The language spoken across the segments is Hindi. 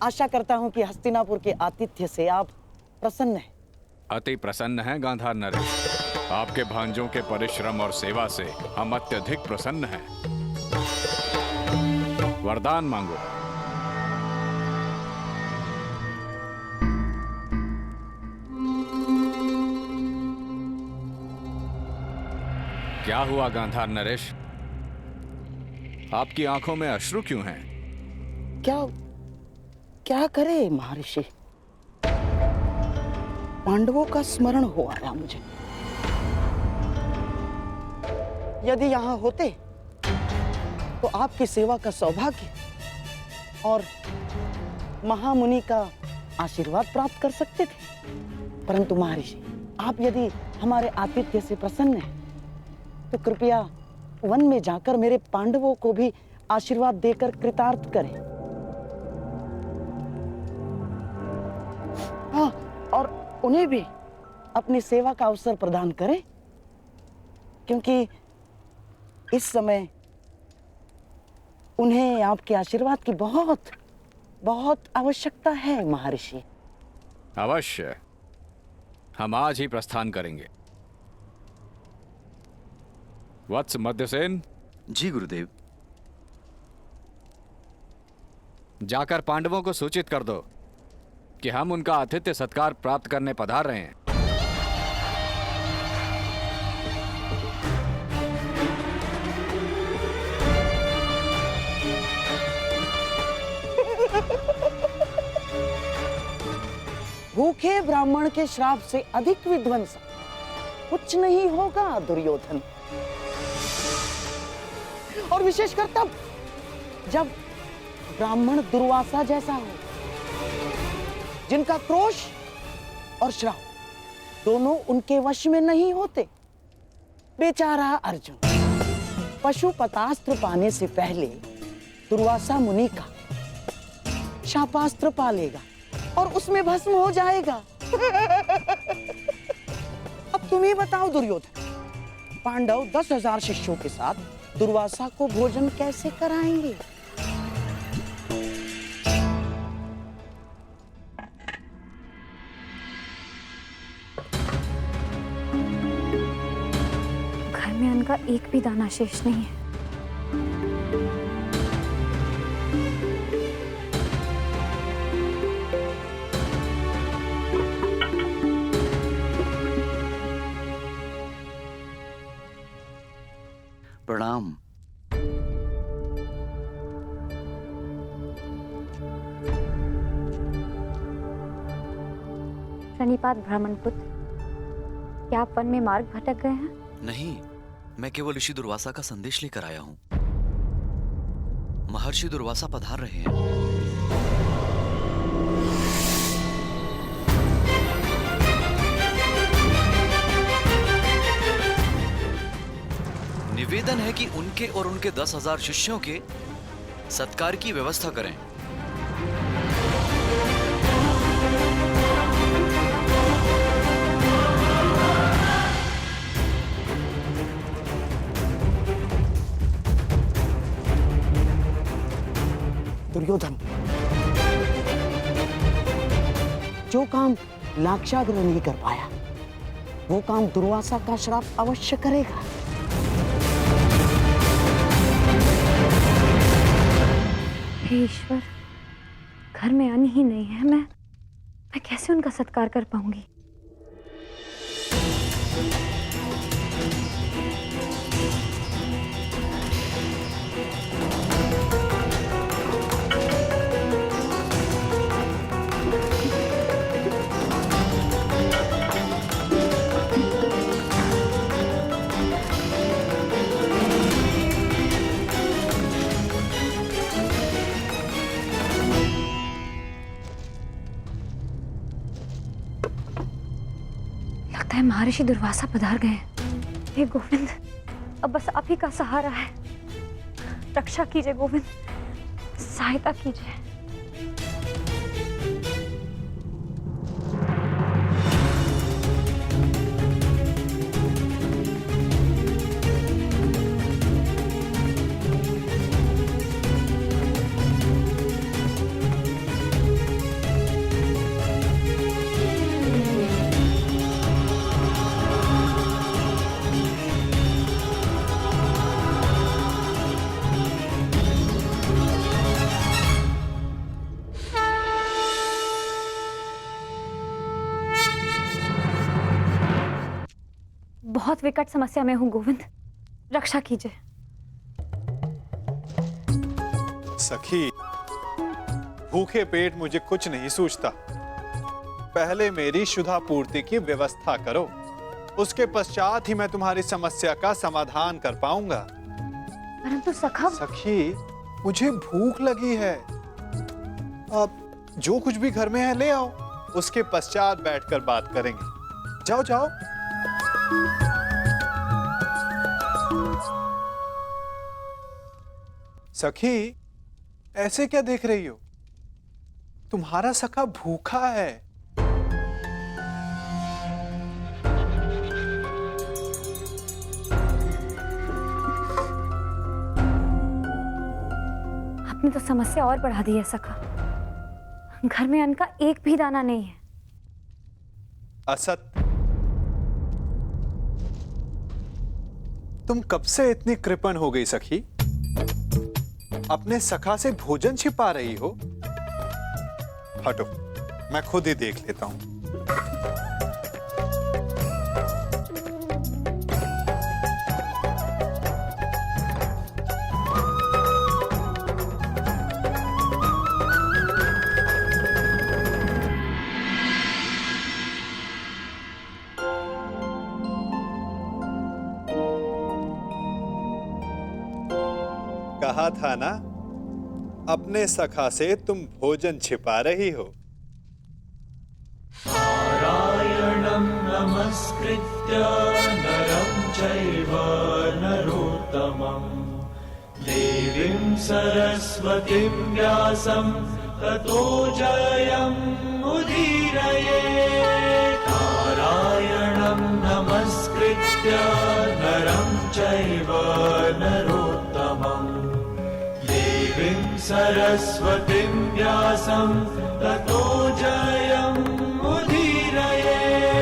आशा करता हूं कि हस्तिनापुर के आतिथ्य से आप प्रसन्न हैं। अति प्रसन्न हैं गांधार नरेश। आपके भांजों के परिश्रम और सेवा से हम अत्यधिक प्रसन्न हैं। वरदान मांगो। क्या हुआ गांधार नरेश? आपकी आंखों में अश्रु क्यों हैं? क्या करे महर्षि, पांडवों का स्मरण हो आया मुझे। यदि यहां होते तो आपकी सेवा का सौभाग्य और महामुनि का आशीर्वाद प्राप्त कर सकते थे। परंतु महर्षि, आप यदि हमारे आतिथ्य से प्रसन्न हैं तो कृपया वन में जाकर मेरे पांडवों को भी आशीर्वाद देकर कृतार्थ करें। हाँ, और उन्हें भी अपनी सेवा का अवसर प्रदान करें, क्योंकि इस समय उन्हें आपके आशीर्वाद की बहुत बहुत आवश्यकता है महर्षि। अवश्य, हम आज ही प्रस्थान करेंगे। वत्स मध्यसेन। जी गुरुदेव। जाकर पांडवों को सूचित कर दो कि हम उनका आतिथ्य सत्कार प्राप्त करने पधार रहे हैं। भूखे ब्राह्मण के श्राप से अधिक विध्वंस कुछ नहीं होगा दुर्योधन। और विशेषकर तब जब ब्राह्मण दुर्वासा जैसा हो, जिनका क्रोश और श्राप दोनों उनके वश में नहीं होते। बेचारा अर्जुन पशुपतास्त्र पाने से पहले दुर्वासा मुनि का शापास्त्र पालेगा और उसमें भस्म हो जाएगा। अब तुम ही बताओ दुर्योधन, पांडव 10,000 शिष्यों के साथ दुर्वासा को भोजन कैसे कराएंगे? घर में अन्न का एक भी दाना शेष नहीं है। प्रणाम। प्रणिपात ब्राह्मण पुत्र, क्या आप वन में मार्ग भटक गए हैं? नहीं, मैं केवल ऋषि दुर्वासा का संदेश लेकर आया हूं। महर्षि दुर्वासा पधार रहे हैं। निवेदन है कि उनके और उनके 10,000 शिष्यों के सत्कार की व्यवस्था करें। दुर्योधन, जो काम लाक्षागृह नहीं कर पाया, वो काम दुर्वासा का श्राप अवश्य करेगा। हे ईश्वर, घर में अन्न ही नहीं है, मैं कैसे उनका सत्कार कर पाऊंगी? महर्षि दुर्वासा पधार गए। हे गोविंद, अब बस आप ही का सहारा है। रक्षा कीजिए गोविंद, सहायता कीजिए। बहुत विकट समस्या में हूँ गोविंद, रक्षा कीजिए। सखी, भूखे पेट मुझे कुछ नहीं सूझता। पहले मेरी शुद्धा पूर्ति की व्यवस्था करो, उसके पश्चात ही मैं तुम्हारी समस्या का समाधान कर पाऊंगा। परंतु सखा। सखी, मुझे भूख लगी है। अब जो कुछ भी घर में है ले आओ, उसके पश्चात बैठकर बात करेंगे। जाओ जाओ। सखी, ऐसे क्या देख रही हो? तुम्हारा सखा भूखा है। आपने तो समस्या और बढ़ा दी है सखा। घर में अन्न का एक भी दाना नहीं है। असत, तुम कब से इतनी कृपण हो गई सखी? अपने सखा से भोजन छिपा रही हो? हटो, मैं खुद ही देख लेता हूं। कहा था ना, अपने सखा से तुम भोजन छिपा रही हो। नारायणं नमस्कृत्य नरं चैव नरोत्तमं देवीं सरस्वतीं व्यासं ततो जयम् उदीरयेत्। नारायणं नमस्कृत्य नरं चैव नरोत्तमं देवीं सरस्वतीं व्यासं ततो जयम् उदीरयेत्।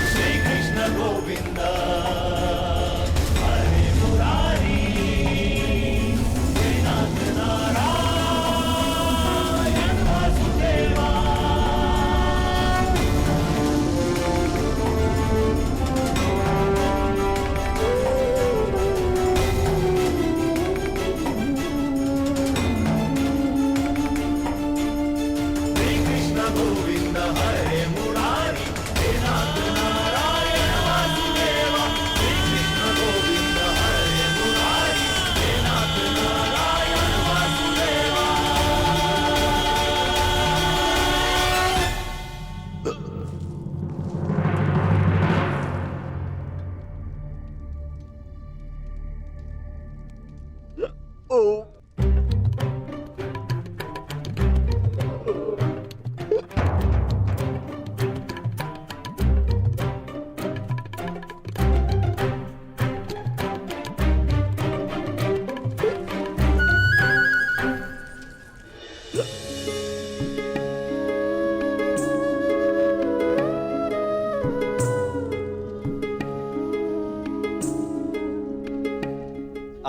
श्री कृष्ण गोविंद हरे मुरारी हे नाथ नारायण वासुदेवा। श्री कृष्ण गोविंद हरे मुरारी हे नाथ नारायण वासुदेवा। श्री कृष्ण गोविंद हरे मुरारी हे नाथ नारायण वासुदेवा।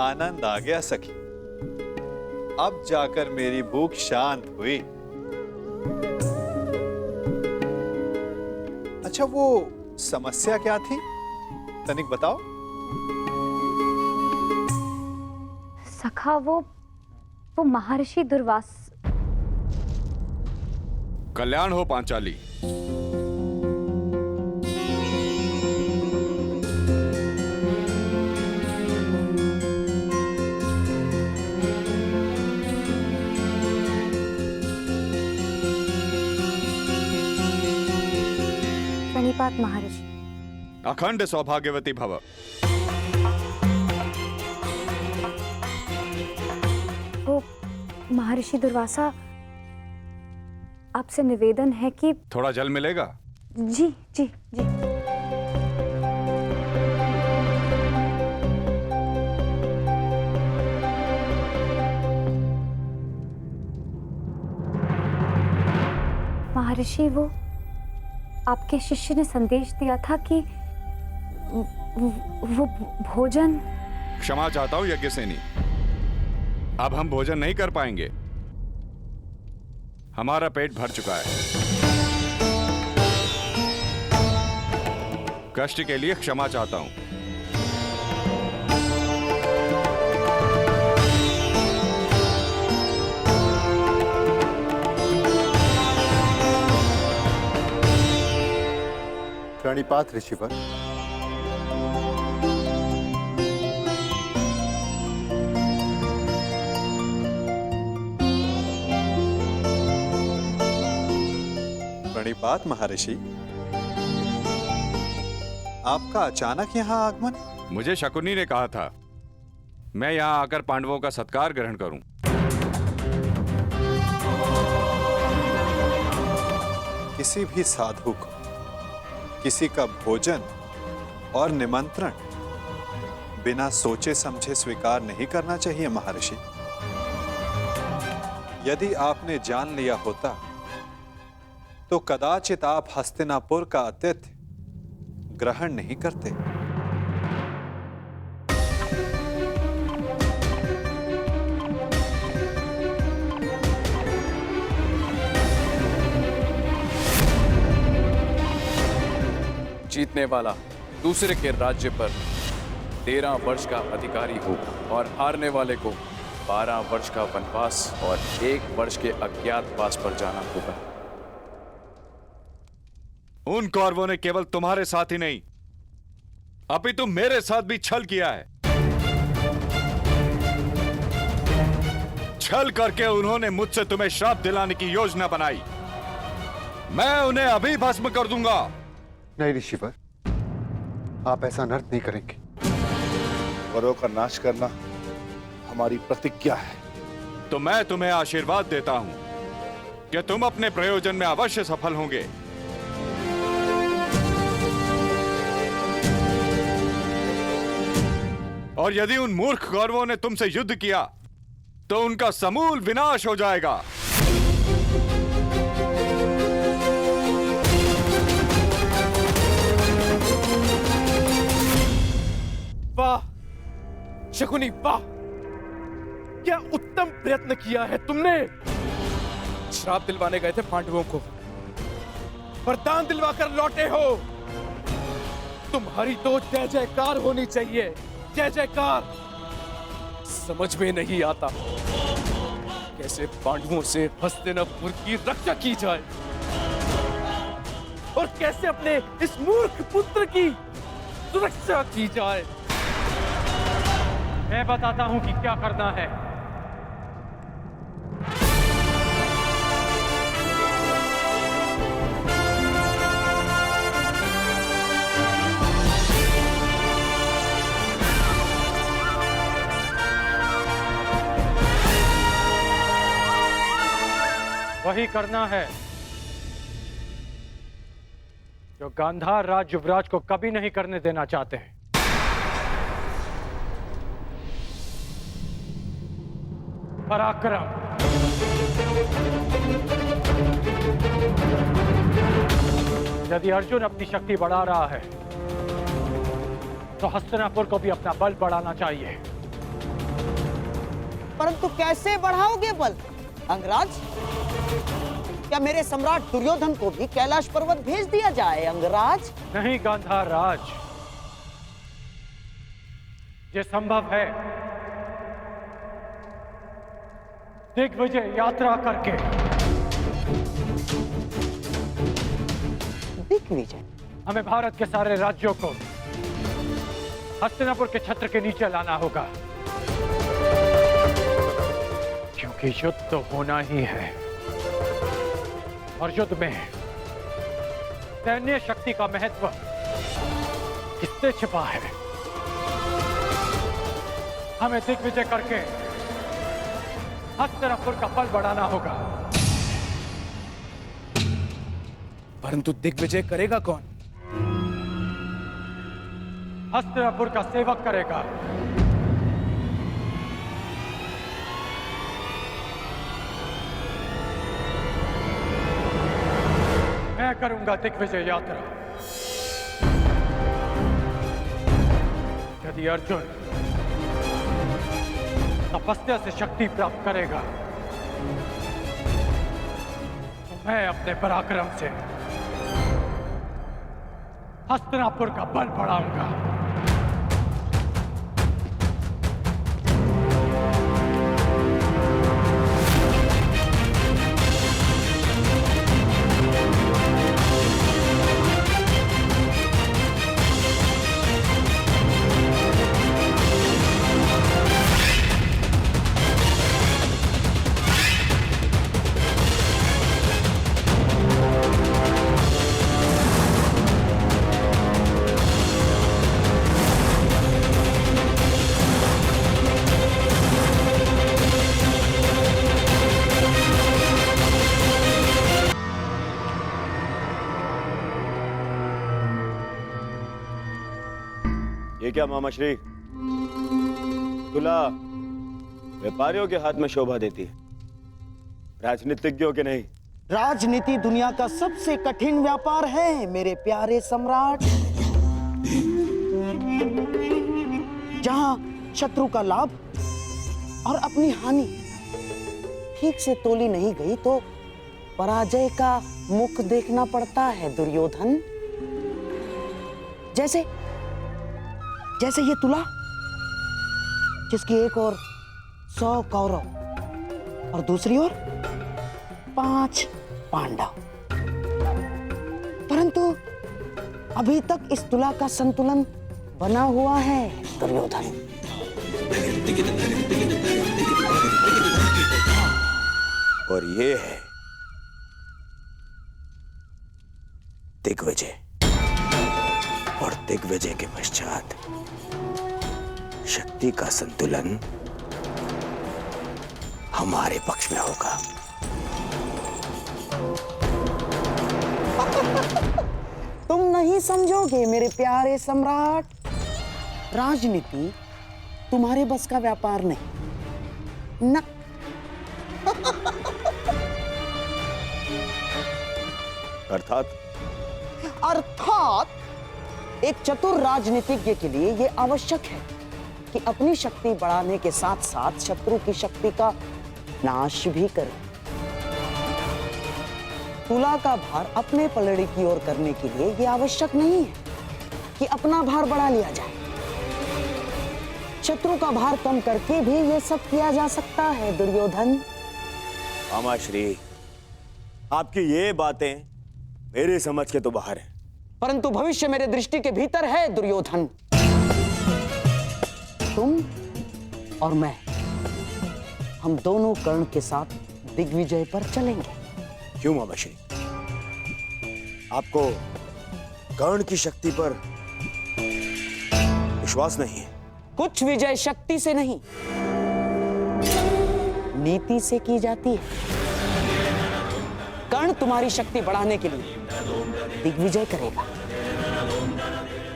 आनंद आ गया सखी। अब जाकर मेरी भूख शांत हुई। अच्छा, वो समस्या क्या थी? तनिक बताओ। सखा, वो महर्षि दुर्वास। कल्याण हो पांचाली। प्रणिपात महर्षि। अखंड सौभाग्यवती भव। वो महर्षि दुर्वासा, आपसे निवेदन है कि थोड़ा जल मिलेगा? जी जी जी। महर्षि, वो आपके शिष्य ने संदेश दिया था कि वो भोजन क्षमा चाहता हूं यज्ञसेनी। अब हम भोजन नहीं कर पाएंगे। हमारा पेट भर चुका है। कष्ट के लिए क्षमा चाहता हूं। प्रणिपात ऋषिवर। प्रणिपात महर्षि। आपका अचानक यहाँ आगमन? मुझे शकुनी ने कहा था मैं यहां आकर पांडवों का सत्कार ग्रहण करूं। किसी भी साधु को किसी का भोजन और निमंत्रण बिना सोचे समझे स्वीकार नहीं करना चाहिए महर्षि। यदि आपने जान लिया होता तो कदाचित आप हस्तिनापुर का आतिथ्य ग्रहण नहीं करते। जीतने वाला दूसरे के राज्य पर 13 वर्ष का अधिकारी हो और हारने वाले को 12 वर्ष का वनवास और 1 वर्ष के अज्ञातवास पर जाना होगा। उन कौरवों ने केवल तुम्हारे साथ ही नहीं अपितु मेरे साथ भी छल किया है। छल करके उन्होंने मुझसे तुम्हें श्राप दिलाने की योजना बनाई। मैं उन्हें अभी भस्म कर दूंगा। नहीं ऋषिवर, आप ऐसा नर्त नहीं करेंगे। वरों का नाश करना हमारी प्रतिज्ञा है। तो मैं तुम्हें आशीर्वाद देता हूं कि तुम अपने प्रयोजन में अवश्य सफल होंगे। और यदि उन मूर्ख कौरवों ने तुमसे युद्ध किया तो उनका समूल विनाश हो जाएगा। वाह शकुनी, वाह! क्या उत्तम प्रयत्न किया है तुमने। श्राप दिलवाने गए थे पांडवों को, वरदान दिलवाकर लौटे हो। तुम्हारी तो जय जयकार होनी चाहिए, जय जयकार। समझ में नहीं आता कैसे पांडवों से हस्तिनापुर की रक्षा की जाए और कैसे अपने इस मूर्ख पुत्र की सुरक्षा की जाए। मैं बताता हूं कि क्या करना है। वही करना है जो गांधार राज युवराज को कभी नहीं करने देना चाहते हैं। पराक्रम। यदि अर्जुन अपनी शक्ति बढ़ा रहा है तो हस्तिनापुर को भी अपना बल बढ़ाना चाहिए। परंतु कैसे बढ़ाओगे बल अंगराज? क्या मेरे सम्राट दुर्योधन को भी कैलाश पर्वत भेज दिया जाए अंगराज? नहीं गांधार राज, ये संभव है दिग्विजय यात्रा करके। दिग्विजय? हमें भारत के सारे राज्यों को हस्तिनापुर के छत्र के नीचे लाना होगा, क्योंकि युद्ध तो होना ही है और युद्ध में सैन्य शक्ति का महत्व किससे छिपा है। हमें दिग्विजय करके हस्तिनापुर का बल बढ़ाना होगा। परंतु दिग्विजय करेगा कौन? हस्तिनापुर का सेवक करेगा। मैं करूंगा दिग्विजय यात्रा। यदि अर्जुन तपस्या से शक्ति प्राप्त करेगा तो मैं अपने पराक्रम से हस्तिनापुर का बल बढ़ाऊंगा। ये क्या मामा श्री, तुला व्यापारियों के हाथ में शोभा देती है, राजनीतिज्ञों के नहीं। राजनीति दुनिया का सबसे कठिन व्यापार है मेरे प्यारे सम्राट। जहां शत्रु का लाभ और अपनी हानि ठीक से तोली नहीं गई तो पराजय का मुख देखना पड़ता है दुर्योधन। जैसे जैसे ये तुला, जिसकी एक ओर 100 कौरव और दूसरी ओर 5 पांडव। परंतु अभी तक इस तुला का संतुलन बना हुआ है दुर्योधन। और ये है दिग्विजय, और दिग्विजय के पश्चात शक्ति का संतुलन हमारे पक्ष में होगा। तुम नहीं समझोगे मेरे प्यारे सम्राट। राजनीति तुम्हारे बस का व्यापार नहीं न। अर्थात एक चतुर राजनीतिज्ञ के लिए यह आवश्यक है कि अपनी शक्ति बढ़ाने के साथ साथ शत्रु की शक्ति का नाश भी करे। तुला का भार अपने पलड़े की ओर करने के लिए यह आवश्यक नहीं है कि अपना भार बढ़ा लिया जाए। शत्रु का भार कम करके भी यह सब किया जा सकता है दुर्योधन। मामा श्री, आपकी ये बातें मेरे समझ के तो बाहर है। परंतु भविष्य मेरे दृष्टि के भीतर है दुर्योधन। तुम और मैं, हम दोनों कर्ण के साथ दिग्विजय पर चलेंगे। क्यों मामा श्री, आपको कर्ण की शक्ति पर विश्वास नहीं है? कुछ विजय शक्ति से नहीं, नीति से की जाती है। कर्ण तुम्हारी शक्ति बढ़ाने के लिए दिग्विजय करेगा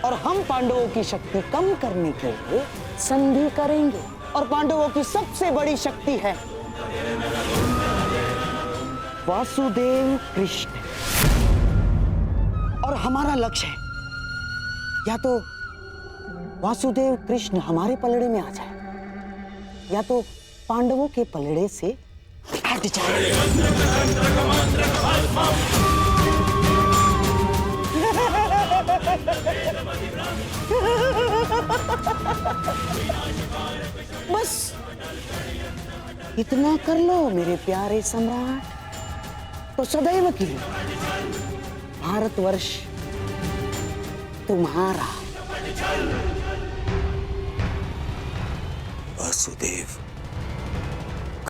और हम पांडवों की शक्ति कम करने के लिए संधि करेंगे। और पांडवों की सबसे बड़ी शक्ति है वासुदेव कृष्ण, और हमारा लक्ष्य है या तो वासुदेव कृष्ण हमारे पलड़े में आ जाए या तो पांडवों के पलड़े से हट जाए। बस इतना कर लो मेरे प्यारे सम्राट, तो सदैव के लिए भारतवर्ष तुम्हारा। वासुदेव